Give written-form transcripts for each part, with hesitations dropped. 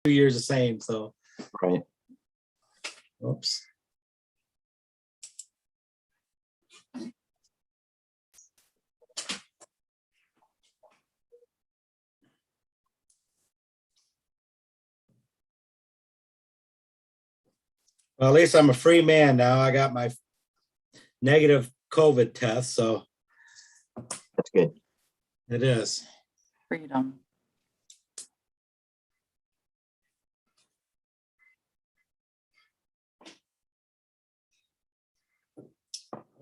years the same, so, Right. oops. Well, at least I'm a free man now. I got my negative COVID test, so That's good. it is. Freedom.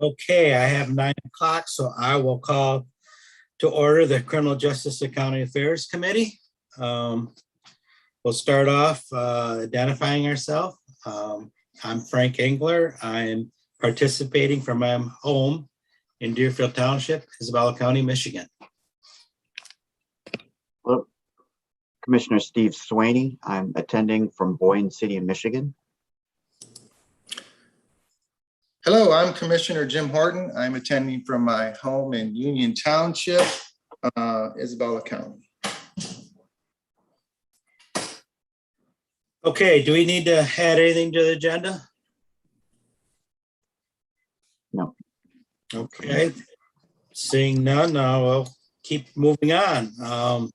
Okay, I have 9 o'clock, so I will call to order the Criminal Justice Accounting Affairs Committee. We'll start off identifying ourselves. I'm Frank Engler. I'm participating from my home in Deerfield Township, Isabella County, Michigan. Hello. Commissioner Steve Swaney. I'm attending from Boyne City, Michigan. Hello, I'm Commissioner Jim Horton. I'm attending from my home in Union Township, Isabella County. Okay, do we need to add anything to the agenda? No. Okay, seeing none, we'll keep moving on.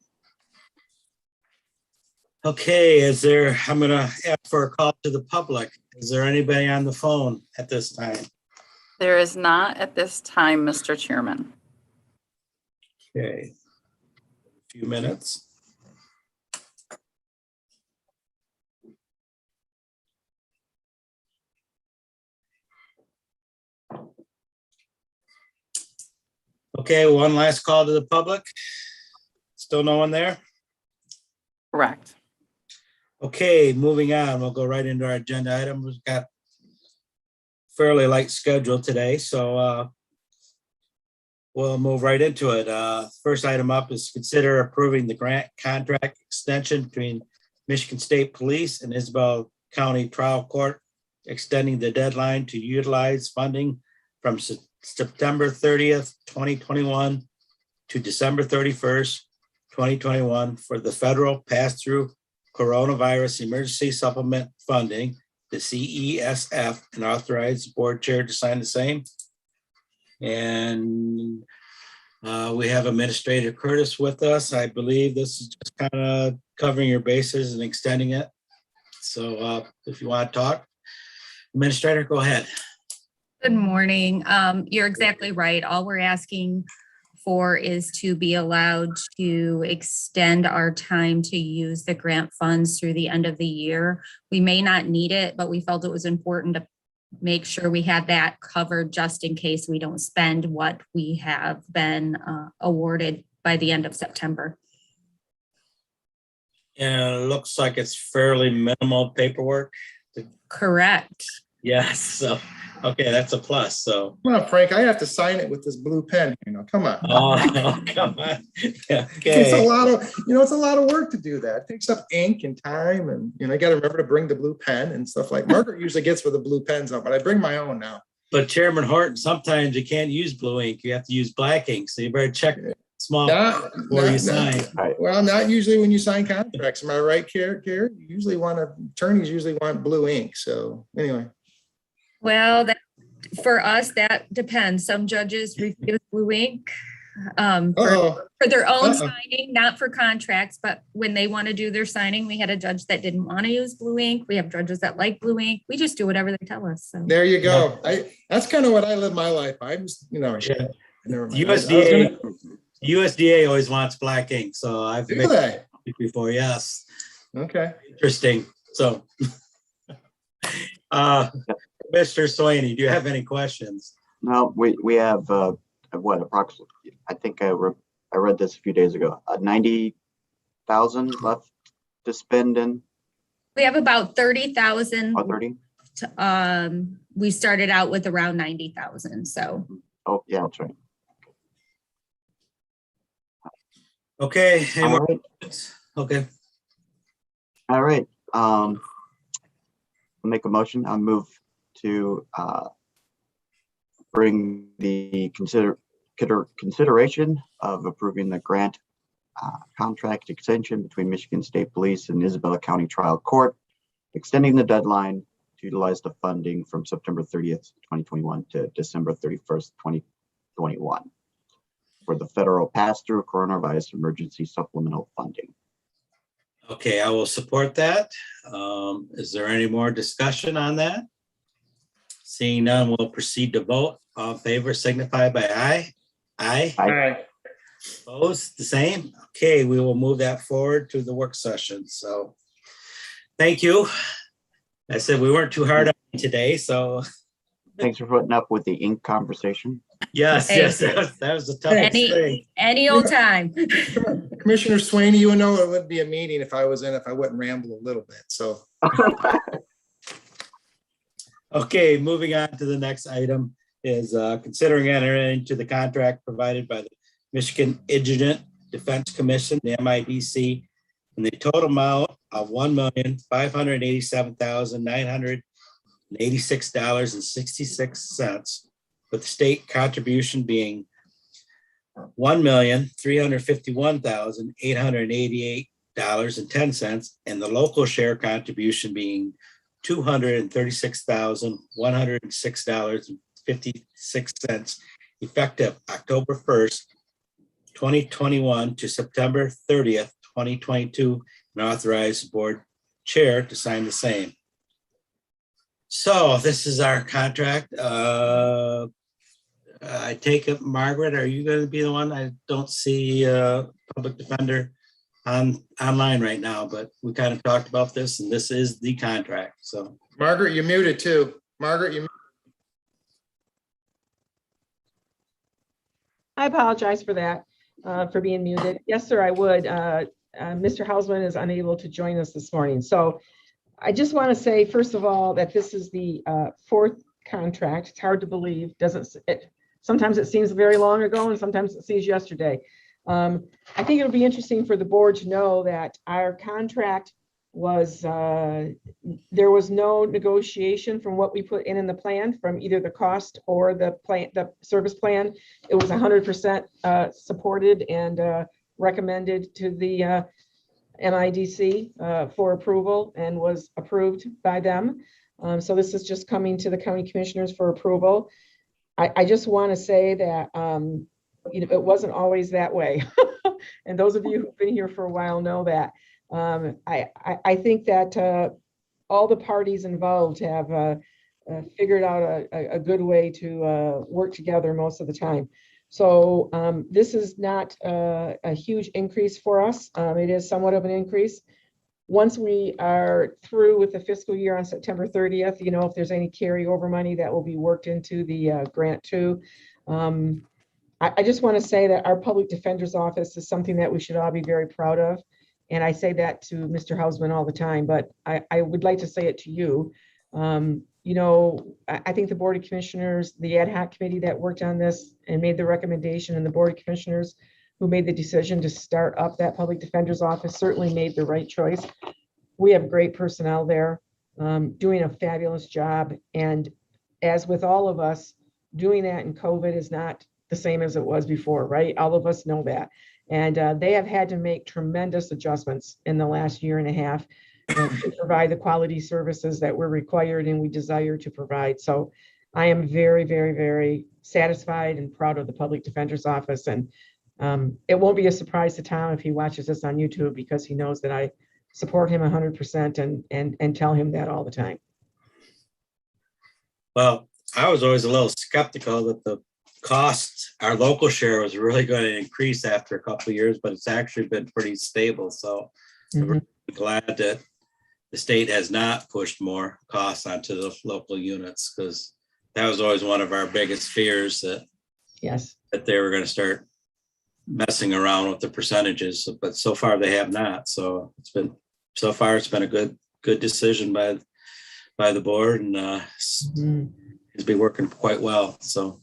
Okay, I'm gonna ask for a call to the public. Is there anybody on the phone at this time? There is not at this time, Mr. Chairman. Okay. A few minutes. Okay, one last call to the public. Still no one there? Correct. Okay, moving on. We'll go right into our agenda item. We've got fairly light schedule today, so we'll move right into it. First item up is consider approving the grant contract extension between Michigan State Police and Isabella County Trial Court, extending the deadline to utilize funding from September 30th, 2021 to December 31st, 2021 for the federal pass-through coronavirus emergency supplement funding, the CESF, and authorize the board chair to sign the same. And we have Administrator Curtis with us. I believe this is just kind of covering your bases and extending it. So if you want to talk, Administrator, go ahead. Good morning. You're exactly right. All we're asking for is to be allowed to extend our time to use the grant funds through the end of the year. We may not need it, but we felt it was important to make sure we had that covered just in case we don't spend what we have been awarded by the end of September. And it looks like it's fairly minimal paperwork. Correct. Yes, so, okay, that's a plus, so. Come on, Frank, I have to sign it with this blue pen, come on. Oh, come on. Yeah, It's a okay. lot of, it's a lot of work to do that. It takes up ink and time and, I got to remember to bring the blue pen and stuff like Margaret usually gets with the blue pens on, but I bring my own now. But Chairman Horton, sometimes you can't use blue ink. You have to use black ink, so you better check small before you sign. Well, not usually when you sign contracts. Am I right, Carrie? Attorneys usually want blue ink. So anyway. Well, for us, that depends. Some judges refuse blue ink for their own signing, not for contracts, but when they want to do their signing, we had a judge that didn't want to use blue ink. We have judges that like blue ink. We just do whatever they tell us. So. There you go. That's kind of what I live my life. I just, never mind. USDA always wants black ink, so I've Do made they? it before, yes. Okay. Interesting, so. Mr. Swaney, do you have any questions? No, we have approximately, I think I read this a few days ago, 90,000 left to spend in. We have about 30,000. 30? We started out with around 90,000. So. Oh, yeah, that's right. Okay. Any All more? right. Okay. All right. I'll make a motion. I'll move to bring the consideration of approving the grant contract extension between Michigan State Police and Isabella County Trial Court, extending the deadline to utilize the funding from September 30th, 2021 to December 31st, 2021 for the federal pass-through coronavirus emergency supplemental funding. Okay, I will support that. Is there any more discussion on that? Seeing none, we'll proceed to vote. All in favor signify by aye. Aye. Aye. Opposed, the same? Okay, we will move that forward to the work session. So thank you. I said we weren't too hard on you today, so Thanks for putting up with the ink conversation. yes, that was the toughest Any- thing. Any old time. Commissioner Swaney, you know it would be a meeting if I was in, if I wouldn't ramble a little bit, so. Okay, moving on to the next item is considering entering into the contract provided by the Michigan Indigent Defense Commission, the MIDC, in the total amount of $1,587,986.66, with state contribution being $1,351,888.10, and the local share contribution being $236,106.56, effective October 1st, 2021 to September 30th, 2022, and authorize the board chair to sign the same. So this is our contract. I take it, Margaret, are you going to be the one? I don't see public defender online right now, but we kind of talked about this, and this is the contract. So Margaret, you're muted too. Margaret, you. I apologize for that, for being muted. Yes, sir, I would. Mr. Hausman is unable to join us this morning. So I just want to say, first of all, that this is the fourth contract. It's hard to believe. Sometimes it seems very long ago and sometimes it seems yesterday. I think it'll be interesting for the board to know that our contract was, there was no negotiation from what we put in the plan, from either the cost or the plan, the service plan. It was 100% supported and recommended to the MIDC for approval and was approved by them. So this is just coming to the county commissioners for approval. I just want to say that it wasn't always that way. And those of you who've been here for a while know that. I think that all the parties involved have figured out a good way to work together most of the time. So this is not a huge increase for us. It is somewhat of an increase. Once we are through with the fiscal year on September 30th, if there's any carryover money that will be worked into the grant too. I just want to say that our public defender's office is something that we should all be very proud of. And I say that to Mr. Hausman all the time, but I would like to say it to you. I think the Board of Commissioners, the ad hoc committee that worked on this and made the recommendation, and the Board of Commissioners who made the decision to start up that public defender's office certainly made the right choice. We have great personnel there doing a fabulous job. And as with all of us, doing that in COVID is not the same as it was before, right? All of us know that. And they have had to make tremendous adjustments in the last year and a half to provide the quality services that we're required and we desire to provide. So I am very, very, very satisfied and proud of the Public Defender's Office. And it won't be a surprise to Tom if he watches this on YouTube, because he knows that I support him 100% and tell him that all the time. well, I was always a little skeptical that the cost, our local share was really going to increase after a couple of years, but it's actually been pretty stable. So we're glad that the state has not pushed more costs onto the local units, because that was always one of our biggest fears, that Yes. that they were going to start messing around with the percentages, but so far they have not. So it's been a good decision by the board, and it's been working quite well. So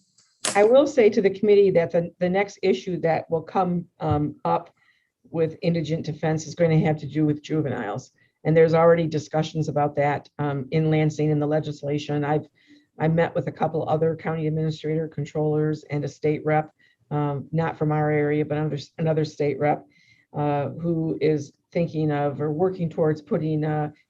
I will say to the committee that the next issue that will come up with indigent defense is going to have to do with juveniles. And there's already discussions about that in Lansing in the legislation. I met with a couple other county administrator, controllers, and a state rep, not from our area, but another state rep. who is thinking of or working towards putting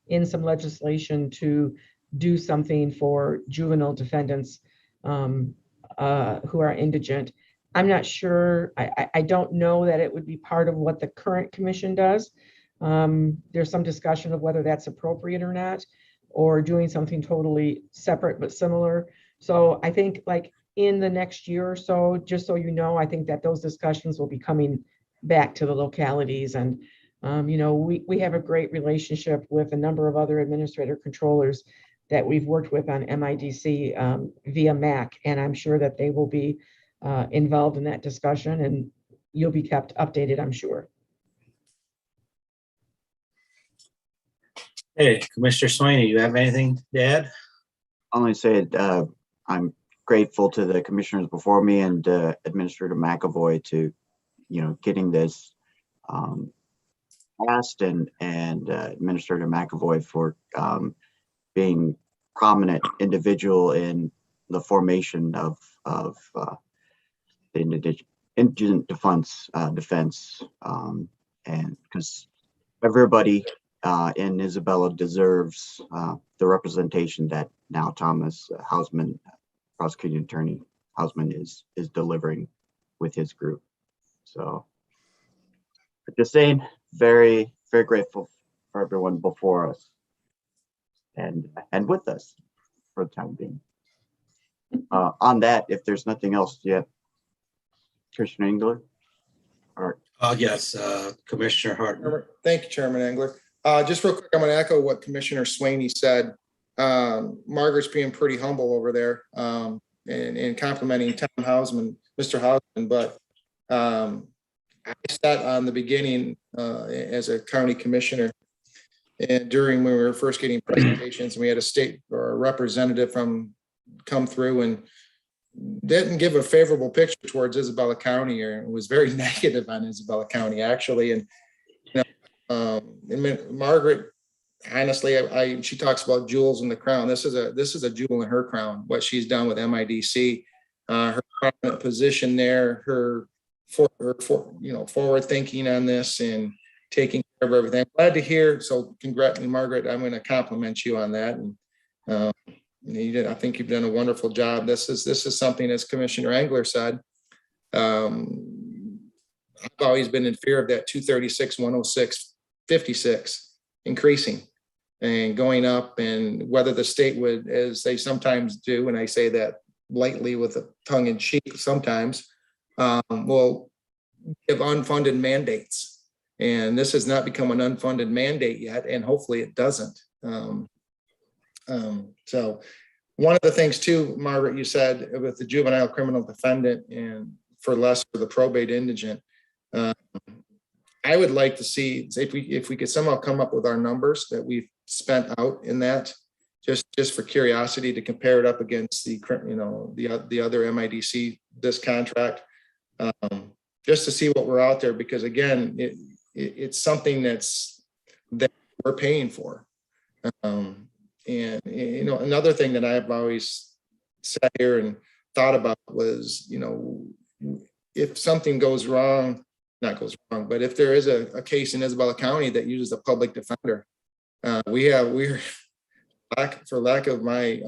in some legislation to do something for juvenile defendants who are indigent. I'm not sure. I don't know that it would be part of what the current commission does. There's some discussion of whether that's appropriate or not, or doing something totally separate but similar. So I think like in the next year or so, just so you know, I think that those discussions will be coming back to the localities. And, we have a great relationship with a number of other administrator controllers that we've worked with on MIDC via MAC. And I'm sure that they will be involved in that discussion, and you'll be kept updated, I'm sure. Hey, Commissioner Swaney, you have anything to add? Only say I'm grateful to the commissioners before me and Administrator McAvoy to, getting this passed, and Administrator McAvoy for being prominent individual in the formation of the indigent defense, and because everybody in Isabella deserves the representation that now Thomas Hausman, prosecuting attorney Hausman, is delivering with his group. So just saying, very, very grateful for everyone before us and with us for the time being. On that, if there's nothing else yet, Commissioner Engler? Yes, Commissioner Hartman. Thank you, Chairman Engler. Just real quick, I'm going to echo what Commissioner Swaney said. Margaret's being pretty humble over there and complimenting Tom Hausman, Mr. Hausman, but I sat on the beginning as a county commissioner, and when we were first getting presentations, we had a state or a representative come through and didn't give a favorable picture towards Isabella County, or was very negative on Isabella County, actually. And Margaret, honestly, she talks about jewels in the crown. This is a jewel in her crown, what she's done with MIDC, her prominent position there, her forward thinking on this and taking care of everything. I'm glad to hear. So congrats, Margaret. I'm going to compliment you on that. And I think you've done a wonderful job. This is something, as Commissioner Engler said, I've always been in fear of that 236, 106, 56 increasing and going up, and whether the state would, as they sometimes do, and I say that lightly with a tongue in cheek sometimes, will give unfunded mandates. And this has not become an unfunded mandate yet, and hopefully it doesn't. So one of the things too, Margaret, you said with the juvenile criminal defendant and for less for the probate indigent, I would like to see if we could somehow come up with our numbers that we've spent out in that, just for curiosity, to compare it up against the other MIDC, this contract, just to see what we're out there, because again, it's something that we're paying for. And another thing that I've always sat here and thought about was, if something goes wrong, but if there is a case in Isabella County that uses a public defender, we're for lack of my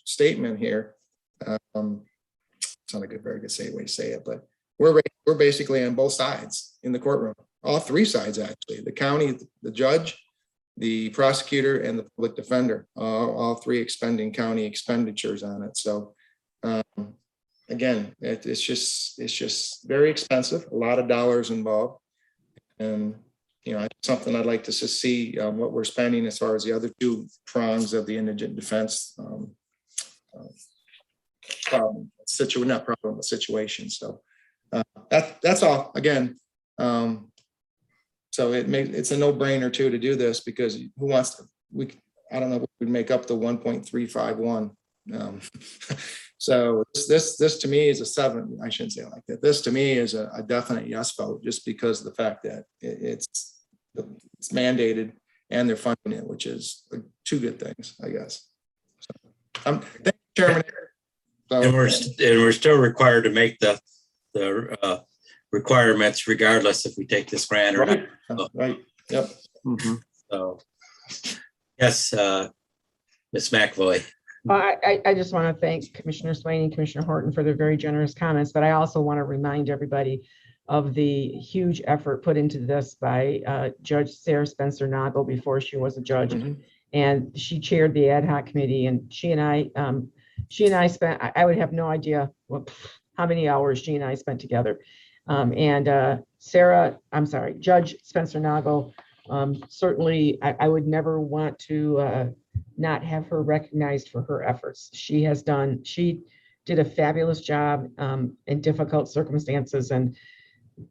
statement here, it's not a very good way to say it, but we're basically on both sides in the courtroom, all three sides actually: the county, the judge, the prosecutor, and the public defender, all three expending county expenditures on it. So again, it's just very expensive, a lot of dollars involved, and it's something I'd like to see what we're spending as far as the other two prongs of the indigent defense situation. So that's all. Again, so it's a no-brainer too to do this, because who wants to? I don't know what would make up the 1.351. So this to me is a 7. I shouldn't say it like that. This to me is a definite yes vote, just because of the fact that it's mandated and they're funding it, which is two good things, I guess. So, thank you, Chairman. So, And we're still required to make the requirements regardless if we take this grant or not. Right, right, yep. Mhm. So, yes, Ms. McVoy. I just want to thank Commissioner Swain and Commissioner Horton for their very generous comments, but I also want to remind everybody of the huge effort put into this by Judge Sarah Spencer Nagel before she was a judge. Mhm. And she chaired the ad hoc committee, and she and I spent, I would have no idea how many hours she and I spent together. Judge Spencer Nagel, certainly I would never want to not have her recognized for her efforts. She did a fabulous job in difficult circumstances, and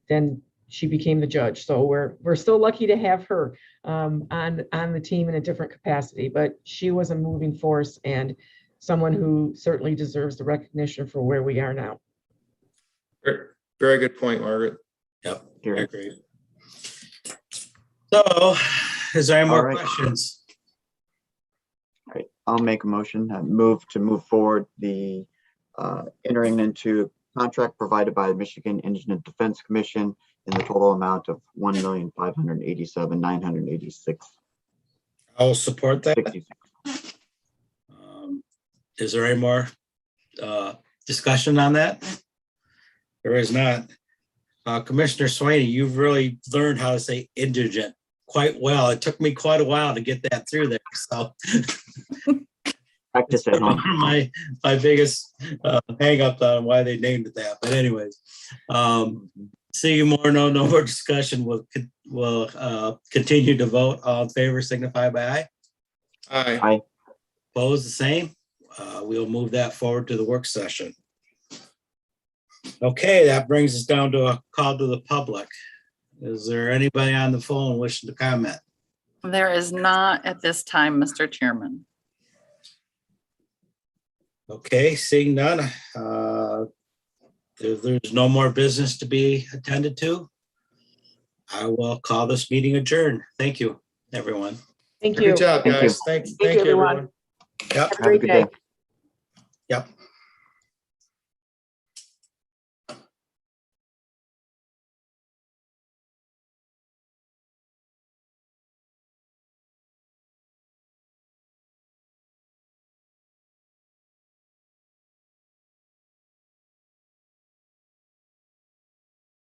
then she became the judge. So we're still lucky to have her on the team in a different capacity, but she was a moving force and someone who certainly deserves the recognition for where we are now. Very good point, Margaret. Yep, I Gary. agree. So, is there any All more right. questions? All right, I'll make a motion, move forward the entering into contract provided by the Michigan Indigent Defense Commission in the total amount of $1,587,986.66. I'll support that. Is there any more discussion on that? There is not. Commissioner Swaney, you've really learned how to say indigent quite well. It took me quite a while to get that through there. So Practice at home. my biggest hang up on why they named it that. But anyways, seeing no more discussion. We'll continue to vote. All in favor signify by aye. Aye. Opposed, the same. We'll move that forward to the work session. Okay, that brings us down to a call to the public. Is there anybody on the phone wishing to comment? There is not at this time, Mr. Chairman. Okay, seeing none. If there's no more business to be attended to, I will call this meeting adjourned. Thank you, everyone. Thank you. Good job, Thank you. guys. Thank you, everyone. Yep. Have a great good day. day. Yep.